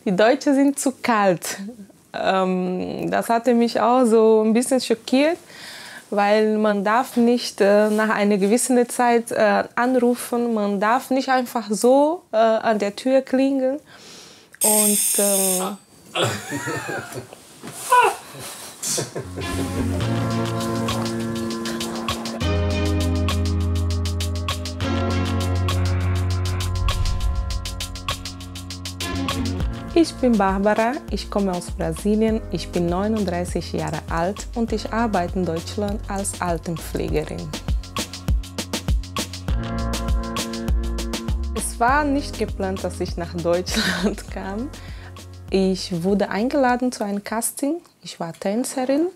Die Deutschen sind zu kalt. Das hatte mich auch so ein bisschen schockiert, weil man darf nicht nach einer gewissen Zeit anrufen, man darf nicht einfach so an der Tür klingeln. Und ich bin Barbara, ich komme aus Brasilien, ich bin 39 Jahre alt und ich arbeite in Deutschland als Altenpflegerin. Es war nicht geplant, dass ich nach Deutschland kam. Ich wurde eingeladen zu einem Casting, ich war Tänzerin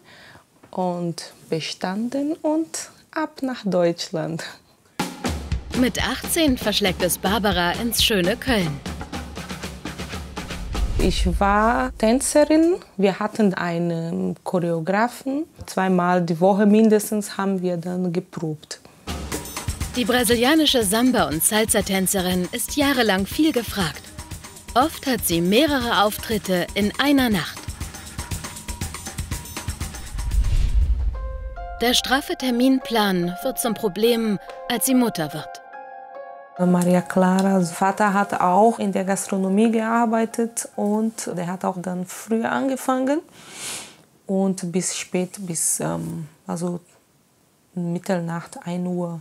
und bestanden und ab nach Deutschland. Mit 18 verschlägt es Barbara ins schöne Köln. Ich war Tänzerin, wir hatten einen Choreografen. 2-mal die Woche mindestens haben wir dann geprobt. Die brasilianische Samba- und Salsa-Tänzerin ist jahrelang viel gefragt. Oft hat sie mehrere Auftritte in einer Nacht. Der straffe Terminplan wird zum Problem, als sie Mutter wird. Maria Claras Vater hat auch in der Gastronomie gearbeitet und der hat auch dann früher angefangen und bis spät, bis also Mitternacht, 1 Uhr.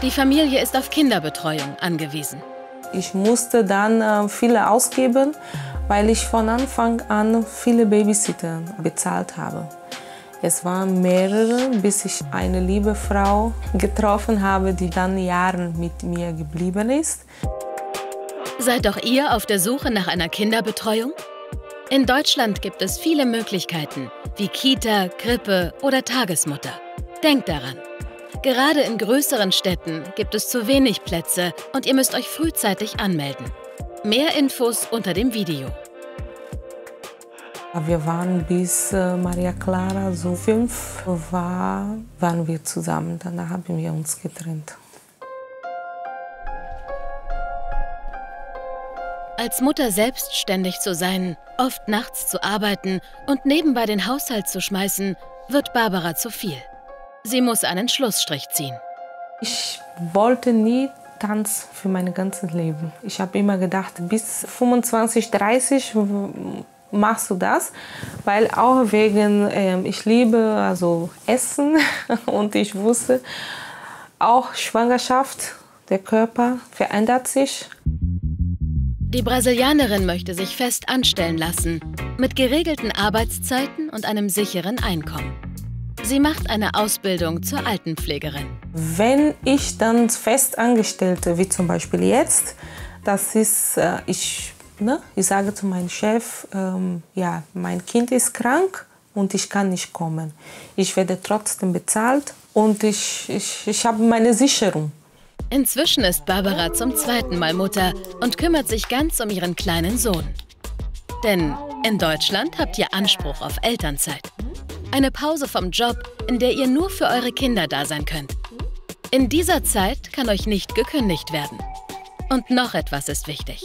Die Familie ist auf Kinderbetreuung angewiesen. Ich musste dann viele ausgeben, weil ich von Anfang an viele Babysitter bezahlt habe. Es waren mehrere, bis ich eine liebe Frau getroffen habe, die dann Jahre mit mir geblieben ist. Seid auch ihr auf der Suche nach einer Kinderbetreuung? In Deutschland gibt es viele Möglichkeiten, wie Kita, Krippe oder Tagesmutter. Denkt daran, gerade in größeren Städten gibt es zu wenig Plätze und ihr müsst euch frühzeitig anmelden. Mehr Infos unter dem Video. Wir waren bis Maria Clara so 5 waren wir zusammen. Danach haben wir uns getrennt. Als Mutter selbstständig zu sein, oft nachts zu arbeiten und nebenbei den Haushalt zu schmeißen, wird Barbara zu viel. Sie muss einen Schlussstrich ziehen. Ich wollte nie Tanz für mein ganzes Leben. Ich habe immer gedacht, bis 25, 30 machst du das, weil auch wegen, ich liebe also Essen und ich wusste, auch Schwangerschaft, der Körper verändert sich. Die Brasilianerin möchte sich fest anstellen lassen, mit geregelten Arbeitszeiten und einem sicheren Einkommen. Sie macht eine Ausbildung zur Altenpflegerin. Wenn ich dann Festangestellte, wie zum Beispiel jetzt, das ist, ich sage zu meinem Chef, ja, mein Kind ist krank und ich kann nicht kommen. Ich werde trotzdem bezahlt und ich habe meine Sicherung. Inzwischen ist Barbara zum 2. Mal Mutter und kümmert sich ganz um ihren kleinen Sohn. Denn in Deutschland habt ihr Anspruch auf Elternzeit. Eine Pause vom Job, in der ihr nur für eure Kinder da sein könnt. In dieser Zeit kann euch nicht gekündigt werden. Und noch etwas ist wichtig.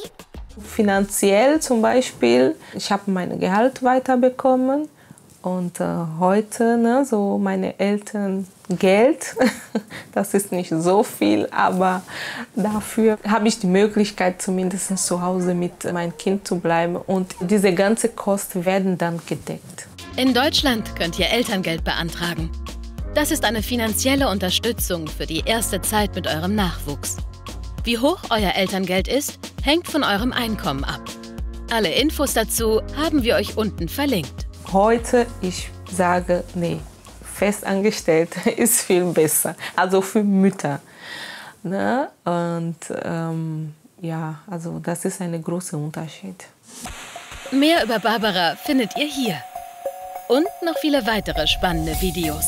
Finanziell zum Beispiel, ich habe mein Gehalt weiterbekommen und heute, so meine Eltern Geld, das ist nicht so viel, aber dafür habe ich die Möglichkeit, zumindest zu Hause mit meinem Kind zu bleiben und diese ganzen Kosten werden dann gedeckt. In Deutschland könnt ihr Elterngeld beantragen. Das ist eine finanzielle Unterstützung für die erste Zeit mit eurem Nachwuchs. Wie hoch euer Elterngeld ist, hängt von eurem Einkommen ab. Alle Infos dazu haben wir euch unten verlinkt. Heute, ich sage, nee, festangestellt ist viel besser, also für Mütter. Ne? Und ja, also das ist ein großer Unterschied. Mehr über Barbara findet ihr hier. Und noch viele weitere spannende Videos.